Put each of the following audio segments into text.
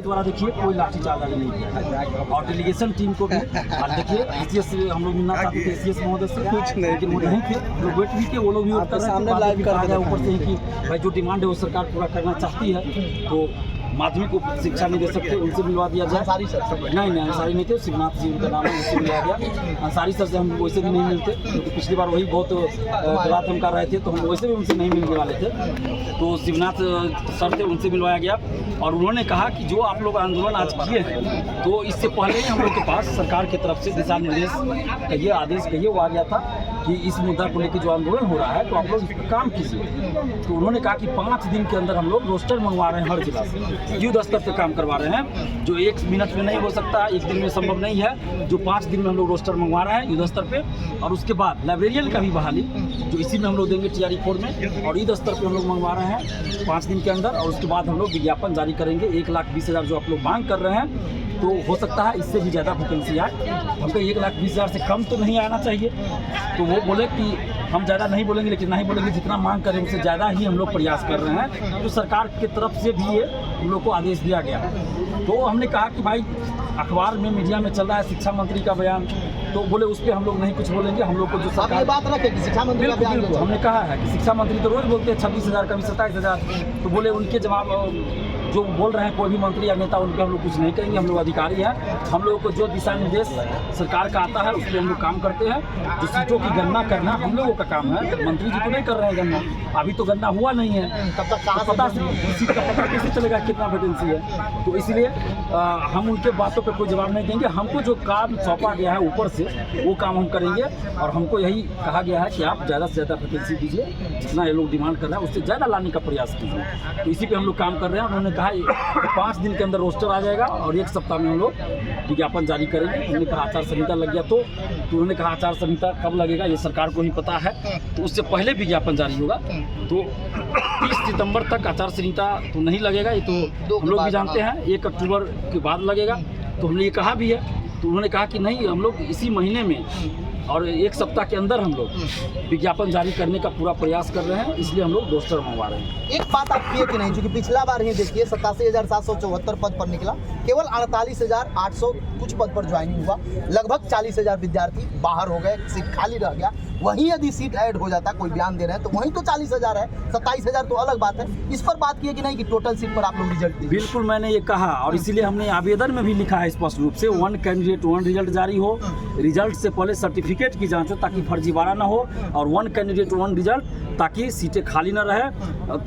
द्वारा देखिए कोई लाठीचार्ज नहीं किया और डेलीगेशन टीम को भी और देखिए एसीएस हम लोग मिलना चाहते थे एसीएस महोदय से कुछ नहीं, लेकिन वो नहीं थे। लोग वेट भी किए, वो लोग भी वेट कर रहे थे। लाइव कहा गया ऊपर से ही कि भाई जो डिमांड है वो सरकार पूरा करना चाहती है, तो माध्यमिक को शिक्षा नहीं दे सकते, उनसे मिलवा दिया जाए। नहीं अंसारी नहीं थे, शिवनाथ जी उनका नाम है, उनसे मिलवा दिया। अंसारी सर से हम वैसे भी नहीं मिलते क्योंकि पिछली बार वही बहुत गला धमका रहे थे, तो हम वैसे भी उनसे नहीं मिलने वाले थे। तो शिवनाथ सर थे, उनसे मिलवाया गया और उन्होंने कहा कि जो आप लोग आंदोलन आज किए हैं, तो इससे पहले ही हम लोग के पास सरकार की तरफ से दिशा निर्देश कहिए, आदेश कहिए, वो आ गया था कि इस मुद्दा को लेकर जो आंदोलन हो रहा है तो आप लोग इस पर काम कीजिए। तो उन्होंने कहा कि 5 दिन के अंदर हम लोग रोस्टर मंगवा रहे हैं, हर जिला से युद्ध स्तर पर काम करवा रहे हैं, जो 1 मिनट में नहीं हो सकता, 1 दिन में संभव नहीं है। जो 5 दिन में हम लोग रोस्टर मंगवा रहे हैं युद्ध स्तर पे, और उसके बाद लाइब्रेरियन का भी बहाली जो इसी में हम लोग देंगे TRE 4 में, और युद्ध स्तर पे हम लोग मंगवा रहे हैं 5 दिन के अंदर। और उसके बाद हम लोग विज्ञापन जारी करेंगे। 1,20,000 जो आप लोग मांग कर रहे हैं, तो हो सकता है इससे भी ज़्यादा वैकेंसी आए। हमको 1,20,000 से कम तो नहीं आना चाहिए। तो वो बोले कि हम ज़्यादा नहीं बोलेंगे, लेकिन नहीं बोलेंगे जितना मांग करें उससे ज़्यादा ही हम लोग प्रयास कर रहे हैं। तो सरकार की तरफ से भी ये हम लोग को आदेश दिया गया। तो हमने कहा कि भाई अखबार में मीडिया में चल रहा है शिक्षा मंत्री का बयान, तो बोले उस पर हम लोग नहीं कुछ बोलेंगे। हम लोग को जो सरकार बात रखे कि शिक्षा मंत्री का बयान, हमने कहा है कि शिक्षा मंत्री तो रोज बोलते हैं 26,000 कभी 27,000, तो बोले उनके जवाब जो बोल रहे हैं कोई भी मंत्री या नेता, उन पर हम लोग कुछ नहीं करेंगे। हम लोग अधिकारी हैं, हम लोगों को जो दिशा निर्देश सरकार का आता है उस पर हम लोग काम करते हैं। जो सीटों की गणना करना हम लोगों का काम है, मंत्री जी तो नहीं कर रहे हैं गणना, अभी तो गणना हुआ नहीं है, तब तक कहाँ पता सीट का पता कैसे चलेगा कितना वैकेंसी है। तो इसलिए हम उनके बातों पर कोई जवाब नहीं देंगे। हमको जो काम सौंपा गया है ऊपर से वो काम हम करेंगे, और हमको यही कहा गया है कि आप ज़्यादा से ज़्यादा वैकेंसी दीजिए, जितना ये लोग डिमांड कर रहे हैं उससे ज़्यादा लाने का प्रयास कीजिए। तो इसी पे हम लोग काम कर रहे हैं। उन्होंने कहा 5 दिन के अंदर रोस्टर आ जाएगा और 1 सप्ताह में हम लोग विज्ञापन जारी करेंगे। हमने कहा आचार संहिता लग गया, तो उन्होंने कहा आचार संहिता कब लगेगा ये सरकार को ही पता है, तो उससे पहले विज्ञापन जारी होगा। तो 30 सितंबर तक आचार संहिता तो नहीं लगेगा, ये तो हम लोग भी जानते हैं। 1 अक्टूबर के बाद लगेगा, तो हमने ये कहा भी है। तो उन्होंने कहा कि नहीं, हम लोग इसी महीने में और 1 सप्ताह के अंदर हम लोग विज्ञापन जारी करने का पूरा प्रयास कर रहे हैं, इसलिए हम लोग रोस्टर मंगवा रहे हैं। एक बात आप किए कि नहीं, क्योंकि पिछला बार ही देखिए 87,774 पद पर निकला, केवल 48,800 कुछ पद पर ज्वाइनिंग हुआ, लगभग 40,000 विद्यार्थी बाहर हो गए, सीट खाली रह गया। वहीं यदि सीट ऐड हो जाता, कोई बयान दे रहे हैं, तो वहीं तो 40,000 है, 27,000 तो अलग बात है। इस पर बात किए कि नहीं कि टोटल सीट पर आप लोग रिजल्ट दें? बिल्कुल, मैंने ये कहा और इसीलिए हमने आवेदन में भी लिखा है स्पष्ट रूप से 1 कैंडिडेट 1 रिजल्ट जारी हो, रिजल्ट से पहले सर्टिफिकेट की जांच हो ताकि फर्जीवाड़ा ना हो, और 1 कैंडिडेट 1 रिजल्ट ताकि सीटें खाली ना रहे।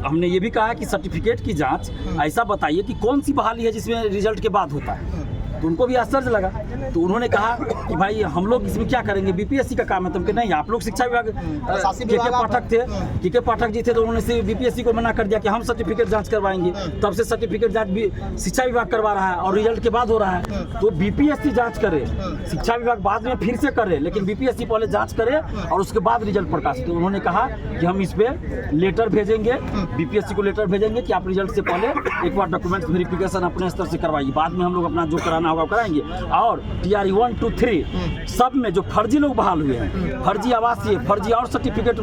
हमने ये भी कहा कि सर्टिफिकेट की जांच ऐसा बताइए कि कौन सी बहाली है जिसमें रिजल्ट के बाद होता है। तो उनको भी आश्चर्य लगा, तो उन्होंने कहा कि भाई हम लोग इसमें क्या करेंगे, BPSC का काम है। तुम कि नहीं, आप लोग शिक्षा विभाग के पाठक थे, के पाठक जी थे, तो उन्होंने BPSC को मना कर दिया कि हम सर्टिफिकेट जांच करवाएंगे। तब से सर्टिफिकेट जांच भी शिक्षा विभाग करवा रहा है और रिजल्ट के बाद हो रहा है। तो BPSC जांच करे, शिक्षा विभाग बाद में फिर से करे, लेकिन BPSC पहले जाँच करे और उसके बाद रिजल्ट प्रकाशित। तो उन्होंने कहा कि हम इस पर लेटर भेजेंगे, BPSC को लेटर भेजेंगे कि आप रिजल्ट से पहले एक बार डॉक्यूमेंट्स वेरिफिकेशन अपने स्तर से करवाइए, बाद में हम लोग अपना जो कराना होगा कराएंगे। और TRE 1, 2, 3 सब में जो फर्जी लोग बहाल हुए हैं, फर्जी आवासीय, फर्जी और सर्टिफिकेट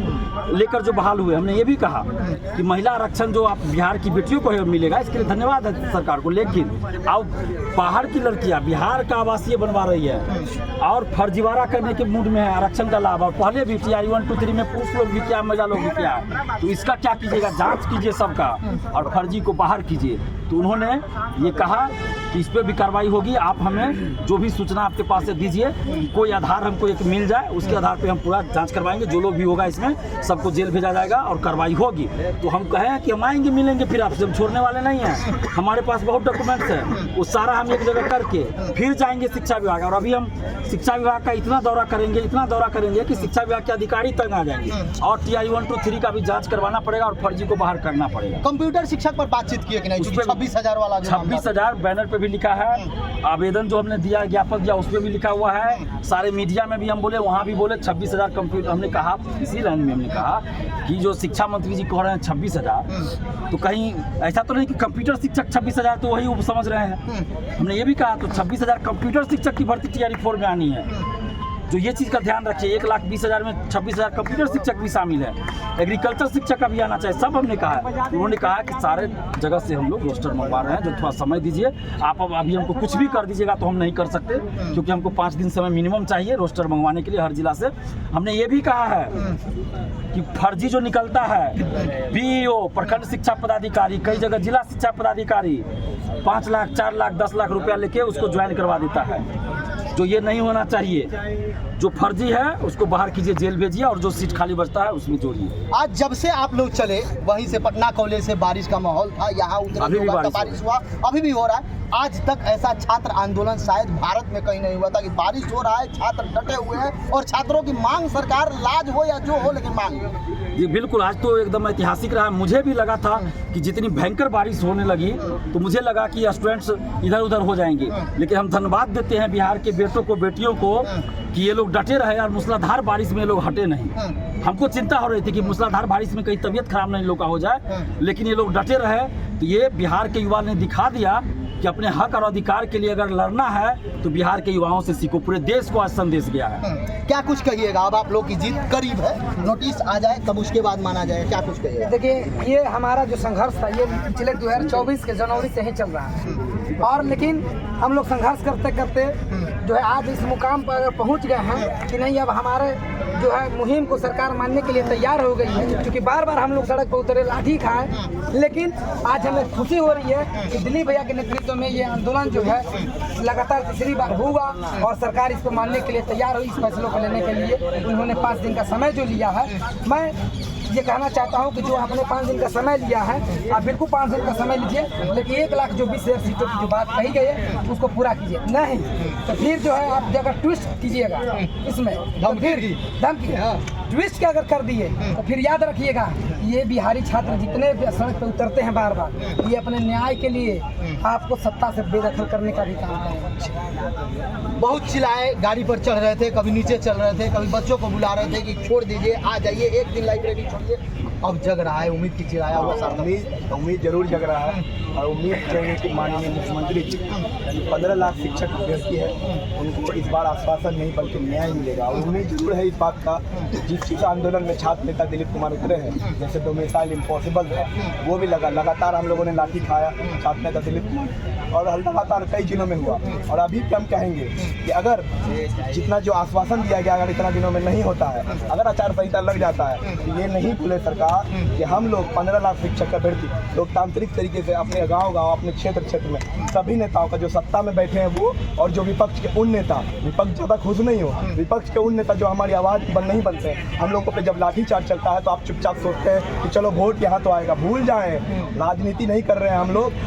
लेकर जो बहाल हुए, हमने ये भी कहा कि महिला आरक्षण जो आप बिहार की बेटियों को मिलेगा, इसके लिए धन्यवाद है सरकार को। लेकिन अब बाहर की लड़कियां बिहार का आवासीय बनवा रही है और फर्जीवाड़ा करने के मूड में है आरक्षण का लाभ। और पहले भी TRE 1, 2, 3 में पुरुष लोग भी क्या, महिला लोग भी क्या, तो इसका क्या कीजिएगा, जाँच कीजिए सबका और फर्जी को बाहर कीजिए। तो उन्होंने ये कहा कि इस पर भी कार्रवाई होगी। आप हमें जो भी सूचना आपके पास से दीजिए, कोई आधार हमको एक मिल जाए, उसके आधार पे हम पूरा जांच करवाएंगे। जो लोग भी होगा इसमें सबको जेल भेजा जाएगा और कार्रवाई होगी। तो हम कहें कि हम आएंगे, मिलेंगे, फिर आपसे हम छोड़ने वाले नहीं हैं। हमारे पास बहुत डॉक्यूमेंट्स हैं, वो सारा हम एक जगह करके फिर जाएंगे शिक्षा विभाग। और अभी हम शिक्षा विभाग का इतना दौरा करेंगे कि शिक्षा विभाग के अधिकारी तंग आ जाएंगे। और TRE 1, 2, 3 का भी जाँच करवाना पड़ेगा और फर्जी को बाहर करना पड़ेगा। कंप्यूटर शिक्षक पर बातचीत किए कि नहीं, 26,000 वाला 26,000 बैनर पे भी लिखा है, आवेदन जो हमने दिया, ज्ञापन दिया, उसमें भी लिखा हुआ है। सारे मीडिया में भी हम बोले, वहाँ भी बोले 26,000 कंप्यूटर। हमने कहा इसी लाइन में हमने कहा कि जो शिक्षा मंत्री जी कह रहे हैं 26,000, तो कहीं ऐसा तो नहीं कि कंप्यूटर शिक्षक 26,000 तो वही समझ रहे हैं। हमने ये भी कहा तो 26,000 कंप्यूटर शिक्षक की भर्ती TRE 4 में आनी है। जो ये चीज़ का ध्यान रखिए, 1,20,000 में 26,000 कंप्यूटर शिक्षक भी शामिल है, एग्रीकल्चर शिक्षक का भी आना चाहिए, सब हमने कहा है। उन्होंने कहा कि सारे जगह से हम लोग रोस्टर मंगवा रहे हैं, जो थोड़ा समय दीजिए आप। अब अभी हमको कुछ भी कर दीजिएगा तो हम नहीं कर सकते, क्योंकि हमको 5 दिन समय मिनिमम चाहिए रोस्टर मंगवाने के लिए हर जिला से। हमने ये भी कहा है कि फर्जी जो निकलता है, बीईओ, प्रखंड शिक्षा पदाधिकारी, कई जगह जिला शिक्षा पदाधिकारी 5 लाख 4 लाख 10 लाख रुपया लेके उसको ज्वाइन करवा देता है, जो ये नहीं होना चाहिए। जो फर्जी है उसको बाहर कीजिए, जेल भेजिए, और जो सीट खाली बचता है उसमें जोड़िए। आज जब से आप लोग चले वहीं से पटना कॉलेज से बारिश का माहौल था, यहाँ अभी भी बारिश हुआ, अभी भी हो रहा है। आज तक ऐसा छात्र आंदोलन शायद भारत में कहीं नहीं हुआ था कि बारिश हो रहा है, छात्र डटे हुए हैं और छात्रों की मांग, सरकार लाज हो या जो हो, लेकिन मांग। ये बिल्कुल आज तो एकदम ऐतिहासिक रहा। मुझे भी लगा था कि जितनी भयंकर बारिश होने लगी तो मुझे लगा कि स्टूडेंट्स इधर उधर हो जाएंगे, लेकिन हम धन्यवाद देते हैं बिहार के बेटों को, बेटियों को कि ये लोग डटे रहे और मूसलाधार बारिश में ये लोग हटे नहीं। हमको चिंता हो रही थी कि मूसलाधार बारिश में कहीं तबीयत खराब नहीं लोग का हो जाए, लेकिन ये लोग डटे रहे। तो ये बिहार के युवा ने दिखा दिया कि अपने हक और अधिकार के लिए अगर लड़ना है तो बिहार के युवाओं से सीखो। पूरे देश को आज संदेश गया है। क्या कुछ कहिएगा? अब आप लोग की जीत करीब है, नोटिस आ जाए तब उसके बाद माना जाए, क्या कुछ कहिएगा? देखिए, ये हमारा जो संघर्ष था ये पिछले 2024 के जनवरी से ही चल रहा है, और लेकिन हम लोग संघर्ष करते करते जो है आज इस मुकाम पर पहुंच गए हैं कि नहीं, अब हमारे जो है मुहिम को सरकार मानने के लिए तैयार हो गई है। क्योंकि बार बार हम लोग सड़क पर उतरे, लाठी खाए, लेकिन आज हमें खुशी हो रही है कि दिलीप भैया के नेतृत्व में ये आंदोलन जो है लगातार तीसरी बार हुआ और सरकार इसको मानने के लिए तैयार हुई। इस फैसलों को लेने के लिए उन्होंने 5 दिन का समय जो लिया है, मैं ये कहना चाहता हूँ कि जो आपने 5 दिन का समय लिया है, आप बिल्कुल 5 दिन का समय लीजिए, लेकिन 1,20,000 सीटों की जो बात कही गई है उसको पूरा कीजिए। नहीं तो फिर जो है आप अगर ट्विस्ट कीजिएगा इसमें, धमकी ट्विस्ट क्या अगर कर दिए तो फिर याद रखिएगा, ये बिहारी छात्र जितने सड़क पर उतरते हैं बार बार, ये अपने न्याय के लिए आपको सत्ता से बेदखल करने का भी काम करेंगे। बहुत चिल्लाए, गाड़ी पर चढ़ रहे थे, कभी नीचे चल रहे थे, कभी बच्चों को बुला रहे थे कि छोड़ दीजिए, आ जाइए, एक दिन लाइब्रेरी छोड़िए। अब जग रहा है, उम्मीद की चिराया हुआ साथ। उम्मीद जरूर जग रहा है, और उम्मीद करेंगे कि माननीय मुख्यमंत्री जी, यानी 15 लाख शिक्षक अभ्यर्थी है, उनको इस बार आश्वासन नहीं बल्कि न्याय मिलेगा। और उम्मीद जरूर है इस बात का, जिस आंदोलन में छात्र नेता दिलीप कुमार उतरे हैं, जैसे डोमिसाइल इम्पॉसिबल था, वो भी लगातार हम लोगों ने लाठी खाया छात्र नेता दिलीप कुमार, और लगातार कई जिलों में हुआ। और अभी भी हम कहेंगे कि अगर जितना जो आश्वासन दिया गया अगर इतना दिनों में नहीं होता है, अगर आचार संहिता लग जाता है, तो ये नहीं भूले सरकार कि हम लोग 15 लाख शिक्षक अभ्यर्थी लोकतांत्रिक तरीके से अपने गांव अपने क्षेत्र में सभी नेताओं का, जो सत्ता में बैठे हैं वो, और जो विपक्ष के उन नेता, विपक्ष ज़्यादा खुश नहीं हो, विपक्ष के उन नेता जो हमारी आवाज़ नहीं बनते, हम लोगों पे जब लाठीचार्ज चलता है तो आप चुपचाप सोचते हैं कि चलो वोट यहाँ तो आएगा। भूल जाएं, राजनीति नहीं कर रहे हैं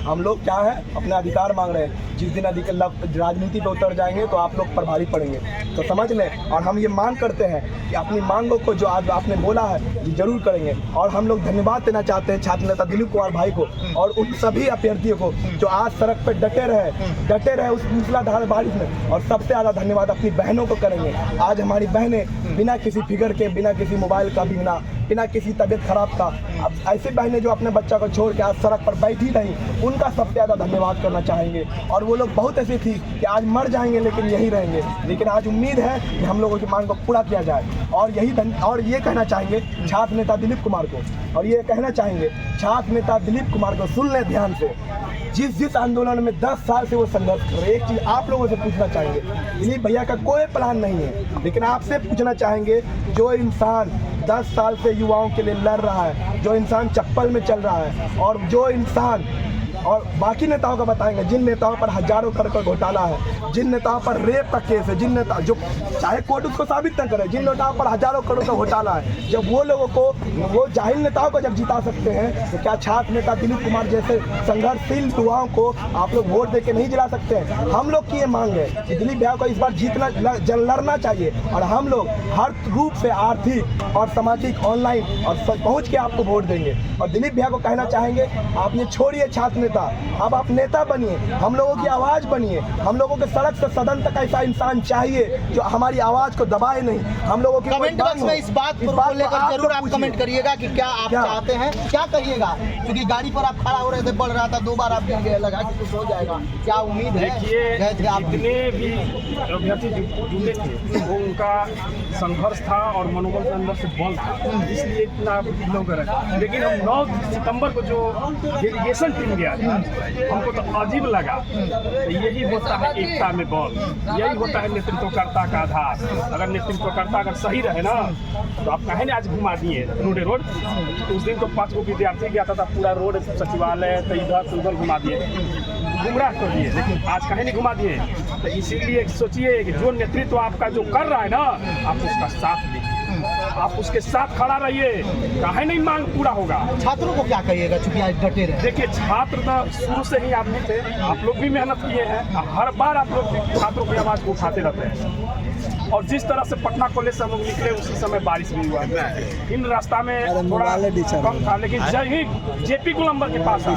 हम लोग क्या है, अपने अधिकार मांग रहे हैं। जिस दिन राजनीति पे उतर जाएंगे तो आप लोग पर भारी पड़ेंगे, तो समझ लें। और हम ये मांग करते हैं कि अपनी मांगों को जो आज आपने बोला है ये जरूर करेंगे। और हम लोग धन्यवाद देना चाहते हैं छात्र नेता दिलीप कुमार भाई को और उन सभी अभ्यर्थियों को जो आज सड़क पर डटे रहे उस मूसलाधार बारिश में। और सबसे ज़्यादा धन्यवाद अपनी बहनों को करेंगे। आज हमारी बहनें बिना किसी फिगर के, बिना किसी मोबाइल का, बिना किसी तबीयत खराब का, अब ऐसी बहनें जो अपने बच्चा को छोड़ के आज सड़क पर बैठी रही, उनका सबसे ज़्यादा धन्यवाद करना चाहेंगे। और वो लोग बहुत ऐसी थी कि आज मर जाएंगे लेकिन यही रहेंगे, लेकिन आज उम्मीद है कि हम लोगों की मांग को पूरा किया जाए। और ये कहना चाहेंगे छात्र नेता दिलीप कुमार को, और ये कहना चाहेंगे छात्र नेता दिलीप कुमार को, सुन लें ध्यान से, जिस आंदोलन में 10 साल से वो संघर्ष कर रहे, एक चीज़ आप लोगों से पूछना चाहेंगे, दिलीप भैया का कोई प्लान नहीं है, लेकिन आपसे पूछना चाहेंगे, जो इंसान 10 साल से युवाओं के लिए लड़ रहा है, जो इंसान चप्पल में चल रहा है, और जो इंसान, और बाकी नेताओं का बताएंगे, जिन नेताओं पर हजारों करोड़ का घोटाला है, जिन नेताओं पर रेप का केस है, जिन नेता जो चाहे कोर्ट उसको साबित न करे, जिन नेताओं पर हजारों करोड़ का घोटाला है, जब वो लोगों को, वो जाहिल नेताओं को जब जिता सकते हैं, तो क्या छात्र नेता दिलीप कुमार जैसे संघर्षशील युवाओं को आप लोग वोट दे के नहीं जिला सकते हैं? हम लोग की ये मांग है कि दिलीप भैया को इस बार लड़ना चाहिए, और हम लोग हर रूप से आर्थिक और सामाजिक, ऑनलाइन और पहुँच के आपको वोट देंगे। और दिलीप भैया को कहना चाहेंगे, आप ये छोड़िए छात्र नेता, अब आप नेता बनिए, हम लोगों की आवाज़ बनिए, हम लोगों के सड़क से सदन तक ऐसा इंसान चाहिए जो हमारी आवाज़ को दबाए नहीं, हम लोगों की कमेंट बॉक्स में इस बात को लेकर जरूर आप कमेंट करिएगा कि क्या आप चाहते हैं, क्या कहिएगा, क्योंकि गाड़ी पर आप खड़ा हो रहे थे, बढ़ रहा था, 2 बार आप गिर गए, लगा कि कुछ हो जाएगा, क्या उम्मीद है? गए थे आप? जितने भी अभ्यर्थी जुटे थे वो उनका संघर्ष था और मनोबल के अंदर से बल था, इसलिए इतना लोग रहे। लेकिन हम 9 सितंबर को जो डेलीगेशन टीम गया था, हमको तो अजीब लगा। तो यही होता है एकता में बल, यही होता है नेतृत्वकर्ता का आधार। अगर नेतृत्वकर्ता अगर सही रहे ना तो आप कहें आज घुमा दिए रोड। तो उस दिन तो 5 गो विद्यार्थी गया था, पूरा रोड सचिवालय तो इधर से उधर घुमा दिए, गुमराह कर दिए, लेकिन आज कहीं नहीं घुमा दिए। तो इसीलिए सोचिए कि जो नेतृत्व आपका जो कर रहा है ना, आप उसका साथ दीजिए, आप उसके साथ खड़ा रहिए, काहे नहीं मांग पूरा होगा। छात्रों को क्या कहिएगा, चूंकि आज डटे रहे? देखिए, छात्र तो शुरू से ही आदमी थे, आप लोग भी मेहनत किए हैं, हर बार आप लोग छात्रों की आवाज़ को उठाते रहते हैं। और जिस तरह से पटना कॉलेज से हम लोग निकले उसी समय बारिश भी हुआ, इन रास्ता में थोड़ा कम था, लेकिन जब ही जेपी गोलंबर के पास